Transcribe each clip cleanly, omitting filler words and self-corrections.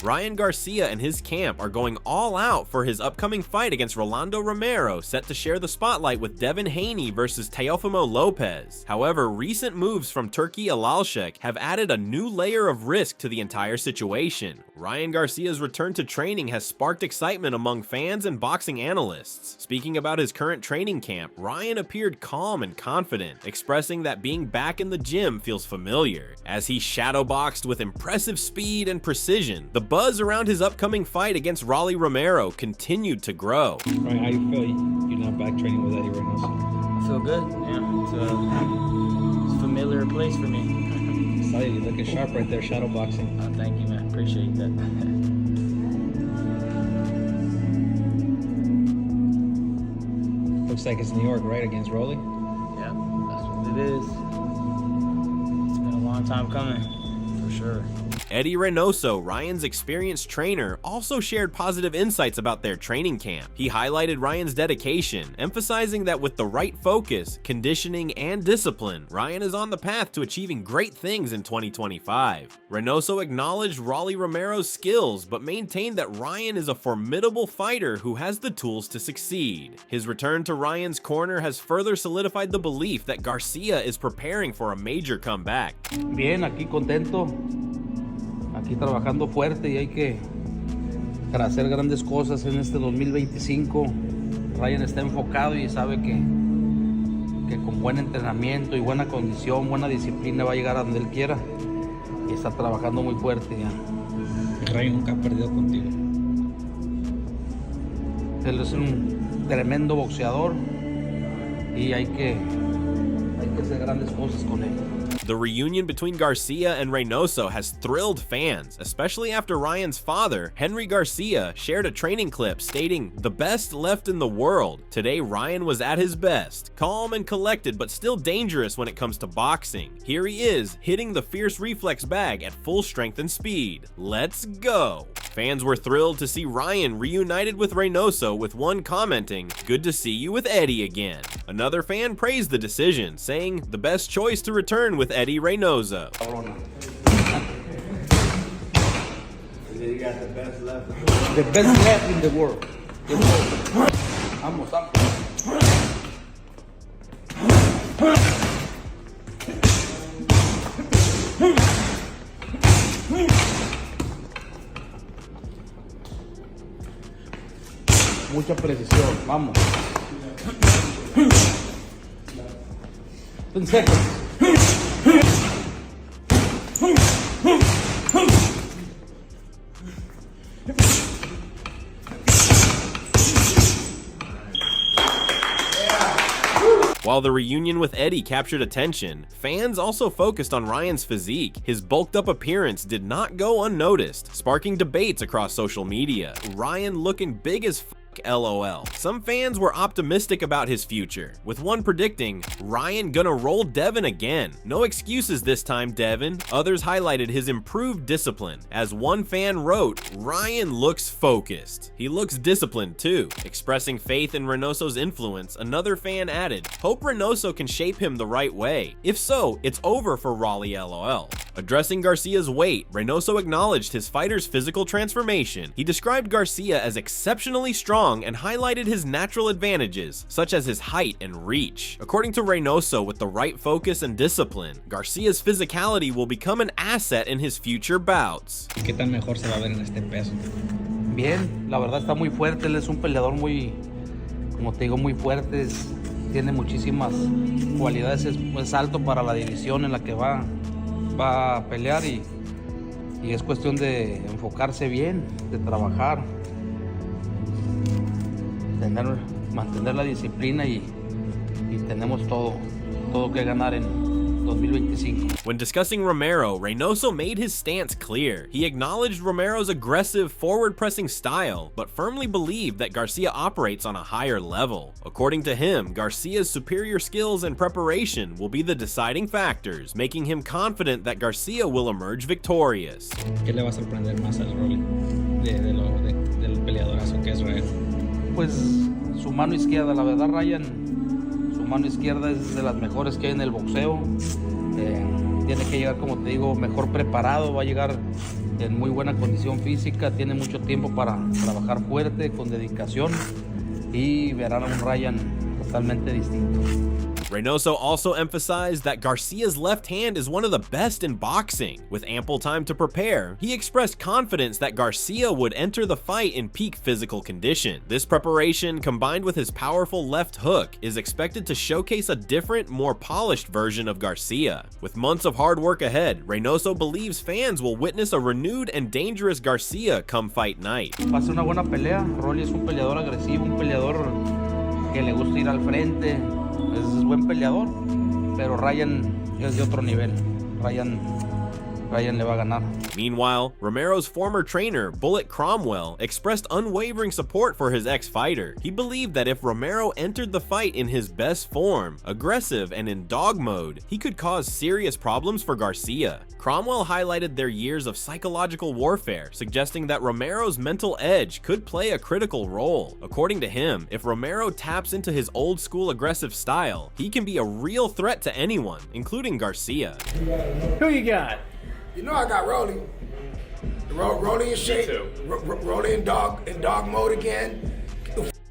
Ryan Garcia and his camp are going all out for his upcoming fight against Rolando Romero, set to share the spotlight with Devin Haney versus Teofimo Lopez. However, recent moves from Turki Alalshek have added a new layer of risk to the entire situation. Ryan Garcia's return to training has sparked excitement among fans and boxing analysts. Speaking about his current training camp, Ryan appeared calm and confident, expressing that being back in the gym feels familiar. As he shadowboxed with impressive speed and precision, the buzz around his upcoming fight against Rolly Romero continued to grow. Ryan, how do you feel you're not back training with Eddie right now? I feel good, yeah. It's a familiar place for me. I saw you looking sharp right there, shadowboxing. Oh, thank you, man. Appreciate that. Looks like it's New York, right, against Rolly? Yeah, that's what it is. It's been a long time coming, for sure. Eddie Reynoso, Ryan's experienced trainer, also shared positive insights about their training camp. He highlighted Ryan's dedication, emphasizing that with the right focus, conditioning, and discipline, Ryan is on the path to achieving great things in 2025. Reynoso acknowledged Rolly Romero's skills, but maintained that Ryan is a formidable fighter who has the tools to succeed. His return to Ryan's corner has further solidified the belief that Garcia is preparing for a major comeback. Bien, aquí contento. Aquí trabajando fuerte y hay que para hacer grandes cosas en este 2025. Ryan está enfocado y sabe que con buen entrenamiento y buena condición, buena disciplina va a llegar a donde él quiera y está trabajando muy fuerte ya. Ryan nunca ha perdido contigo. Él es un tremendo boxeador y hay que hacer grandes cosas con él. The reunion between Garcia and Reynoso has thrilled fans, especially after Ryan's father, Henry Garcia, shared a training clip stating, "The best left in the world." Today, Ryan was at his best, calm and collected, but still dangerous when it comes to boxing. Here he is, hitting the fierce reflex bag at full strength and speed. Let's go! Fans were thrilled to see Ryan reunited with Reynoso, with one commenting, "Good to see you with Eddie again." Another fan praised the decision, saying, "The best choice to return with Eddie Reynoso." You got the best left. The best left in the world. Vamos, vamos. Mucha precisión, vamos. 10 seconds. While the reunion with Eddie captured attention, fans also focused on Ryan's physique. His bulked-up appearance did not go unnoticed, sparking debates across social media. Ryan looking big as f***, LOL. Some fans were optimistic about his future, with one predicting, "Ryan gonna roll Devin again. No excuses this time, Devin." Others highlighted his improved discipline. As one fan wrote, "Ryan looks focused. He looks disciplined too." Expressing faith in Reynoso's influence, another fan added, "Hope Reynoso can shape him the right way. If so, it's over for Rolly, LOL." Addressing Garcia's weight, Reynoso acknowledged his fighter's physical transformation. He described Garcia as exceptionally strong and highlighted his natural advantages, such as his height and reach. According to Reynoso, with the right focus and discipline, Garcia's physicality will become an asset in his future bouts. ¿Qué tan mejor se va a ver en este peso? Bien, la verdad está muy fuerte, él es un peleador muy, como te digo, muy fuerte, tiene muchísimas cualidades, es alto para la división en la que va a pelear y es cuestión de enfocarse bien, de trabajar, mantener la disciplina y tenemos todo que ganar en 2025. When discussing Romero, Reynoso made his stance clear. He acknowledged Romero's aggressive, forward-pressing style, but firmly believed that Garcia operates on a higher level. According to him, Garcia's superior skills and preparation will be the deciding factors, making him confident that Garcia will emerge victorious. ¿Qué le va a sorprender más al Rolly del peleadorazo que es Ryan? Pues su mano izquierda, la verdad, Ryan, su mano izquierda es de las mejores que hay en el boxeo. Tiene que llegar, como te digo, mejor preparado, va a llegar en muy buena condición física, tiene mucho tiempo para trabajar fuerte, con dedicación, y verán a un Ryan totalmente distinto. Reynoso also emphasized that Garcia's left hand is one of the best in boxing. With ample time to prepare, he expressed confidence that Garcia would enter the fight in peak physical condition. This preparation, combined with his powerful left hook, is expected to showcase a different, more polished version of Garcia. With months of hard work ahead, Reynoso believes fans will witness a renewed and dangerous Garcia come fight night. Va a ser una buena pelea. Rolly es un peleador agresivo, un peleador que le gusta ir al frente. Es buen peleador, pero Ryan es de otro nivel. Ryan le va a ganar. Meanwhile, Romero's former trainer, Bullet Cromwell, expressed unwavering support for his ex-fighter. He believed that if Romero entered the fight in his best form, aggressive and in dog mode, he could cause serious problems for Garcia. Cromwell highlighted their years of psychological warfare, suggesting that Romero's mental edge could play a critical role. According to him, if Romero taps into his old-school aggressive style, he can be a real threat to anyone, including Garcia. Who you got? You know I got Rolly. Rolly in shape. Rolly in dog mode again.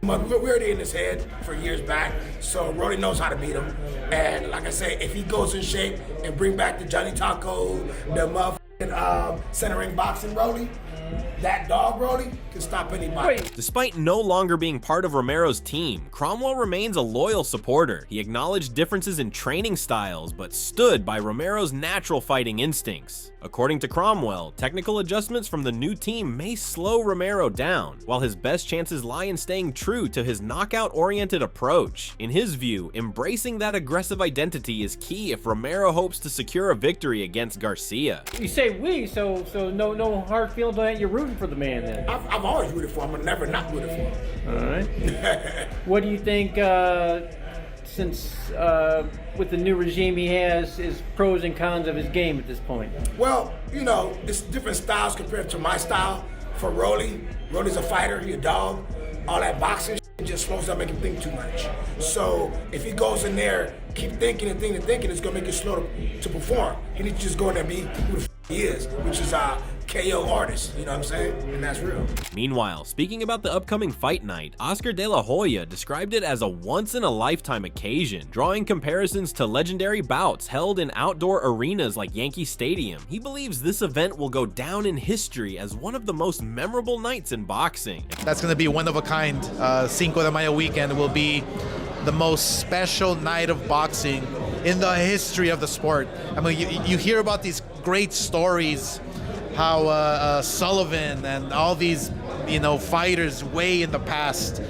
We already in his head for years back, so Rolly knows how to beat him. And like I say, if he goes in shape and bring back the Johnny Taco, the motherfucking centering boxing Rolly, that dog Rolly can stop anybody. Despite no longer being part of Romero's team, Cromwell remains a loyal supporter. He acknowledged differences in training styles, but stood by Romero's natural fighting instincts. According to Cromwell, technical adjustments from the new team may slow Romero down, while his best chances lie in staying true to his knockout-oriented approach. In his view, embracing that aggressive identity is key if Romero hopes to secure a victory against Garcia. You say we, so no hard feelings on that. You're rooting for the man then. I've always rooted for him. I'm never not rooted for him. All right. What do you think, since with the new regime he has, is pros and cons of his game at this point? Well, you know, it's different styles compared to my style. For Rolly's a fighter, he a dog. All that boxing shit just slows down, make him think too much. So if he goes in there, keep thinking and thinking, it's gonna make it slow to perform. He needs to just go in there and be who the he is, which is KO artist, you know what I'm saying? And that's real. Meanwhile, speaking about the upcoming fight night, Oscar De La Hoya described it as a once-in-a-lifetime occasion, drawing comparisons to legendary bouts held in outdoor arenas like Yankee Stadium. He believes this event will go down in history as one of the most memorable nights in boxing. That's going to be one of a kind. Cinco de Mayo weekend will be the most special night of boxing in the history of the sport. I mean, you hear about these great stories, how Sullivan and all these, fighters way in the past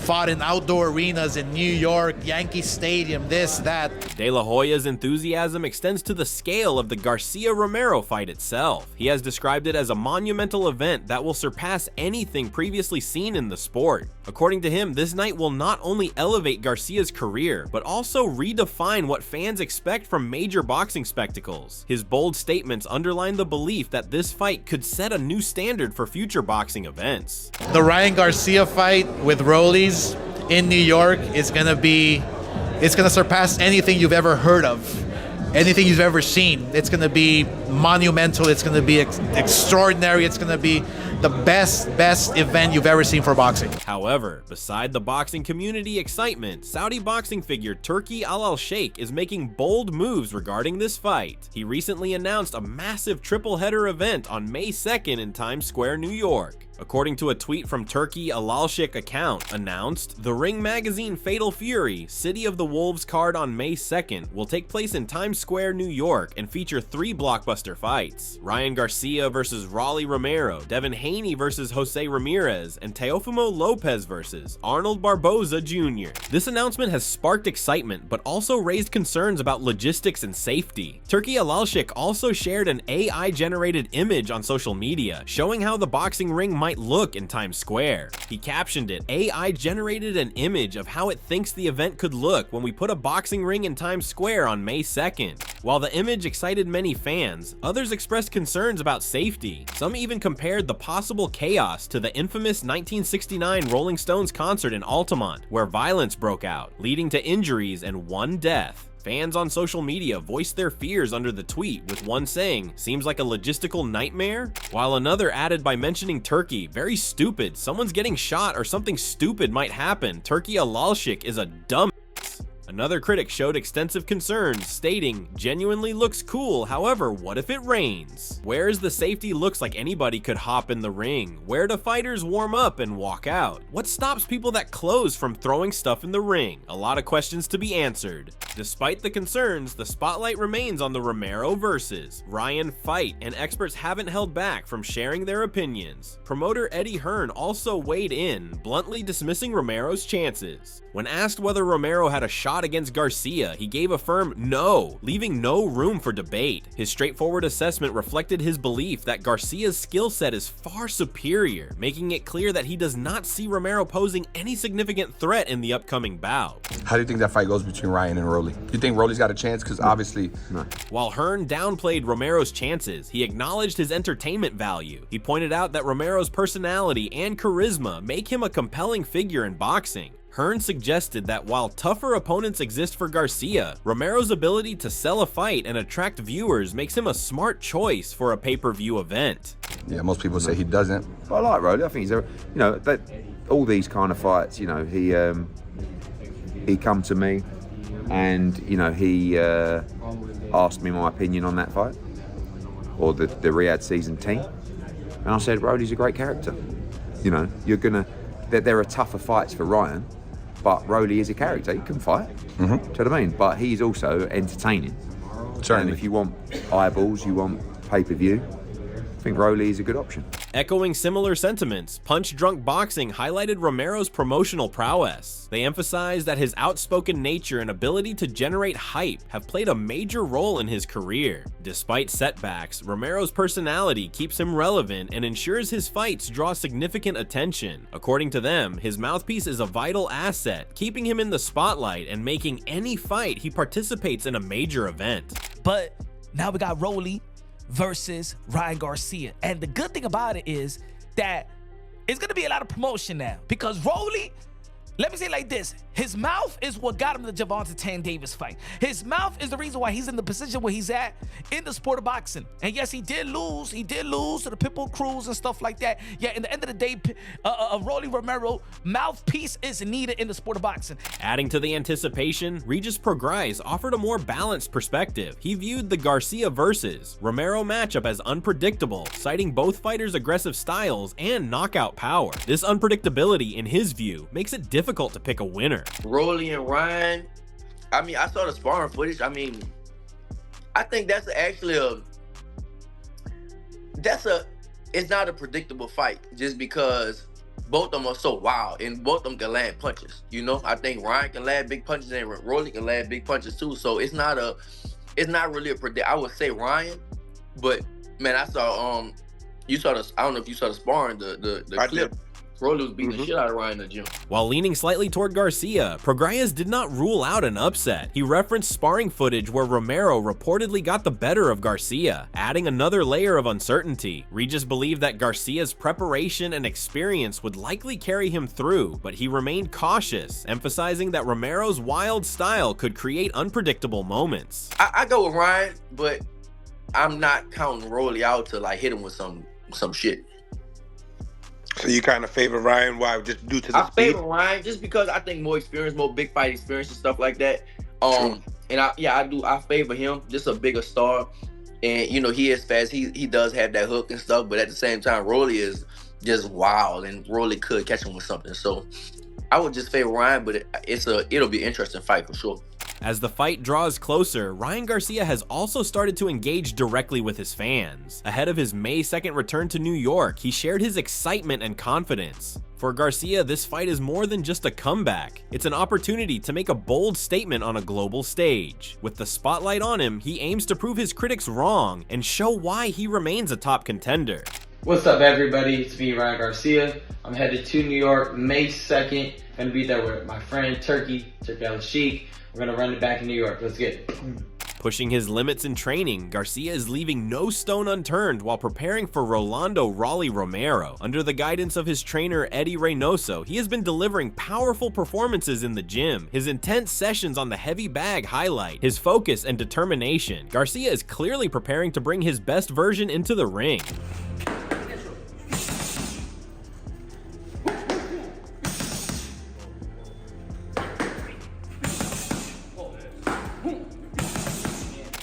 fought in outdoor arenas in New York, Yankee Stadium, this, that. De La Hoya's enthusiasm extends to the scale of the Garcia-Romero fight itself. He has described it as a monumental event that will surpass anything previously seen in the sport. According to him, this night will not only elevate Garcia's career, but also redefine what fans expect from major boxing spectacles. His bold statements underline the belief that this fight could set a new standard for future boxing events. The Ryan Garcia fight with Rollies in New York is gonna surpass anything you've ever heard of, anything you've ever seen. It's gonna be monumental, it's gonna be extraordinary, it's gonna be the best event you've ever seen for boxing. However, beside the boxing community excitement, Saudi boxing figure Turki Al-Sheikh is making bold moves regarding this fight. He recently announced a massive triple-header event on May 2nd in Times Square, New York. According to a tweet from Turki Al-Sheikh account, announced, the Ring Magazine Fatal Fury City of the Wolves card on May 2nd will take place in Times Square, New York and feature 3 blockbuster fights: Ryan Garcia versus Rolly Romero, Devin Haney versus Jose Ramirez, and Teofimo Lopez versus Arnold Barboza Jr. This announcement has sparked excitement, but also raised concerns about logistics and safety. Turki Al-Sheikh also shared an AI-generated image on social media, showing how the boxing ring might look in Times Square. He captioned it, AI generated an image of how it thinks the event could look when we put a boxing ring in Times Square on May 2nd. While the image excited many fans, others expressed concerns about safety. Some even compared the possible chaos to the infamous 1969 Rolling Stones concert in Altamont, where violence broke out, leading to injuries and 1 death. Fans on social media voiced their fears under the tweet, with one saying, "Seems like a logistical nightmare," while another added by mentioning Turkey, "Very stupid, someone's getting shot or something stupid might happen. Turkey Alalshik is a dumb." Another critic showed extensive concerns, stating, "Genuinely looks cool, however, what if it rains? Where's the safety? Looks like anybody could hop in the ring. Where do fighters warm up and walk out? What stops people that close from throwing stuff in the ring? A lot of questions to be answered." Despite the concerns, the spotlight remains on the Romero versus Ryan fight, and experts haven't held back from sharing their opinions. Promoter Eddie Hearn also weighed in, bluntly dismissing Romero's chances. When asked whether Romero had a shot against Garcia, he gave a firm no, leaving no room for debate. His straightforward assessment reflected his belief that Garcia's skill set is far superior, making it clear that he does not see Romero posing any significant threat in the upcoming bout. How do you think that fight goes between Ryan and Rolly? You think Rolly's got a chance? Because obviously... No. While Hearn downplayed Romero's chances, he acknowledged his entertainment value. He pointed out that Romero's personality and charisma make him a compelling figure in boxing. Hearn suggested that while tougher opponents exist for Garcia, Romero's ability to sell a fight and attract viewers makes him a smart choice for a pay-per-view event. Yeah, most people say he doesn't. But I like Rolly. I think he's a, all these kind of fights, he come to me and, he asked me my opinion on that fight or the Riyadh season team. And I said, Rolly's a great character. There are tougher fights for Ryan, but Rolly is a character. He can fight. Do you know what I mean? But he's also entertaining. Certainly. And if you want eyeballs, you want pay-per-view, I think Rolly is a good option. Echoing similar sentiments, Punch Drunk Boxing highlighted Romero's promotional prowess. They emphasized that his outspoken nature and ability to generate hype have played a major role in his career. Despite setbacks, Romero's personality keeps him relevant and ensures his fights draw significant attention. According to them, his mouthpiece is a vital asset, keeping him in the spotlight and making any fight he participates in a major event. But now we got Rolly versus Ryan Garcia. And the good thing about it is that it's going to be a lot of promotion now because Rolly, let me say it like this, his mouth is what got him the Gervonta Tank Davis fight. His mouth is the reason why he's in the position where he's at in the sport of boxing. And yes, he did lose to the Pitbull Crews and stuff like that. Yeah, in the end of the day, Rolly Romero mouthpiece is needed in the sport of boxing. Adding to the anticipation, Regis Prograis offered a more balanced perspective. He viewed the Garcia versus Romero matchup as unpredictable, citing both fighters' aggressive styles and knockout power. This unpredictability, in his view, makes it difficult to pick a winner. Rolly and Ryan, I saw the sparring footage. I think that's actually it's not a predictable fight just because both of them are so wild and both of them can land punches. I think Ryan can land big punches and Rolly can land big punches too. So it's not really a predict. I would say Ryan, but man, I saw I don't know if you saw the sparring, the clip. Rolly was beating the shit out of Ryan in the gym. While leaning slightly toward Garcia, Prograis did not rule out an upset. He referenced sparring footage where Romero reportedly got the better of Garcia, adding another layer of uncertainty. Regis believed that Garcia's preparation and experience would likely carry him through, but he remained cautious, emphasizing that Romero's wild style could create unpredictable moments. I go with Ryan, but I'm not counting Rolly out to hit him with some shit. So you kind of favor Ryan? Why? Just due to the speed? I favor Ryan just because I think more experience, more big fight experience and stuff like that. And I favor him. Just a bigger star, and he is fast. He does have that hook and stuff, but at the same time, Rolly is just wild, and Rolly could catch him with something. So I would just favor Ryan, but it'll be an interesting fight for sure. As the fight draws closer, Ryan Garcia has also started to engage directly with his fans. Ahead of his May 2nd return to New York, he shared his excitement and confidence. For Garcia, this fight is more than just a comeback. It's an opportunity to make a bold statement on a global stage. With the spotlight on him, he aims to prove his critics wrong and show why he remains a top contender. What's up, everybody? It's me, Ryan Garcia. I'm headed to New York May 2nd. Gonna be there with my friend Turkey Alalshik. We're gonna run it back in New York. Let's get it. Pushing his limits in training, Garcia is leaving no stone unturned while preparing for Rolando "Rolly" Romero. Under the guidance of his trainer Eddie Reynoso, he has been delivering powerful performances in the gym. His intense sessions on the heavy bag highlight his focus and determination. Garcia is clearly preparing to bring his best version into the ring.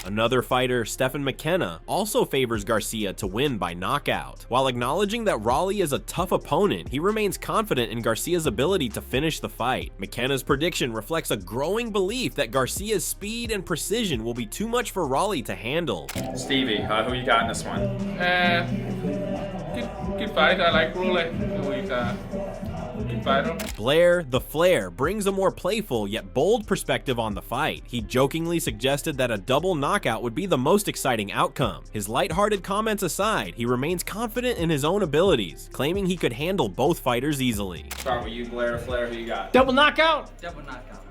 Another fighter, Stephen McKenna, also favors Garcia to win by knockout. While acknowledging that Rolly is a tough opponent, he remains confident in Garcia's ability to finish the fight. McKenna's prediction reflects a growing belief that Garcia's speed and precision will be too much for Rolly to handle. Stevie, who you got in this one? Good fight. I like Rolly. Blair, the Flair, brings a more playful yet bold perspective on the fight. He jokingly suggested that a double knockout would be the most exciting outcome. His lighthearted comments aside, he remains confident in his own abilities, claiming he could handle both fighters easily. Start with you, Blair, Flair, who you got? Double knockout? Double knockout.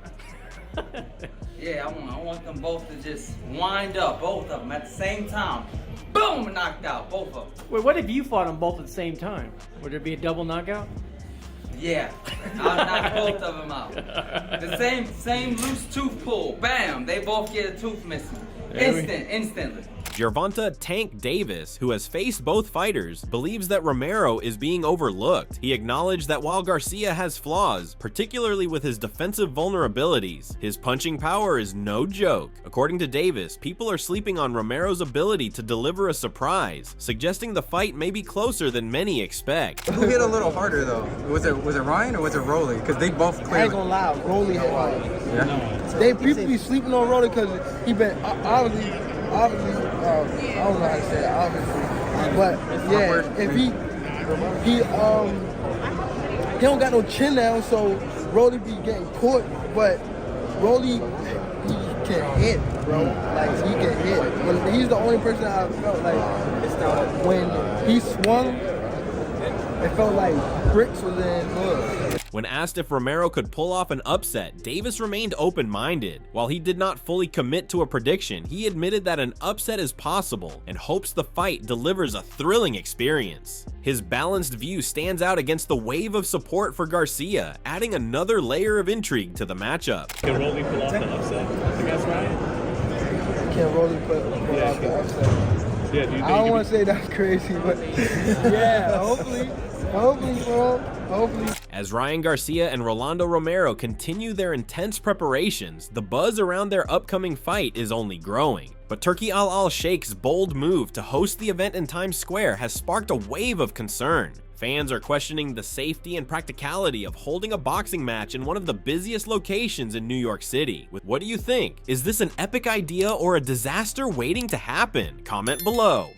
Yeah, I want them both to just wind up, both of them at the same time. Boom, knocked out, both of them. Wait, what if you fought them both at the same time? Would there be a double knockout? Yeah, I'll knock both of them out. The same loose tooth pull. Bam, they both get a tooth missing. Instantly. Gervonta "Tank" Davis, who has faced both fighters, believes that Romero is being overlooked. He acknowledged that while Garcia has flaws, particularly with his defensive vulnerabilities, his punching power is no joke. According to Davis, people are sleeping on Romero's ability to deliver a surprise, suggesting the fight may be closer than many expect. Who hit a little harder though? Was it Ryan or was it Rolly? Because they both clearly. I ain't gonna lie, Rolly hit hard. Yeah. People be sleeping on Rolly because he been obviously, I don't know how to say that, obviously, but yeah, if he don't got no chin now, so Rolly be getting caught, but Rolly, he can hit, bro, like he can hit. When he's the only person I felt like when he swung, it felt like bricks was in hood. When asked if Romero could pull off an upset, Davis remained open-minded. While he did not fully commit to a prediction, he admitted that an upset is possible and hopes the fight delivers a thrilling experience. His balanced view stands out against the wave of support for Garcia, adding another layer of intrigue to the matchup. Can Rolly pull off the upset against Ryan? Can Rolly pull off the upset? Yeah, I don't want to say that's crazy, but yeah, hopefully, bro. Hopefully. As Ryan Garcia and Rolando Romero continue their intense preparations, the buzz around their upcoming fight is only growing. But Turki Al Sheikh's bold move to host the event in Times Square has sparked a wave of concern. Fans are questioning the safety and practicality of holding a boxing match in one of the busiest locations in New York City. What do you think? Is this an epic idea or a disaster waiting to happen? Comment below.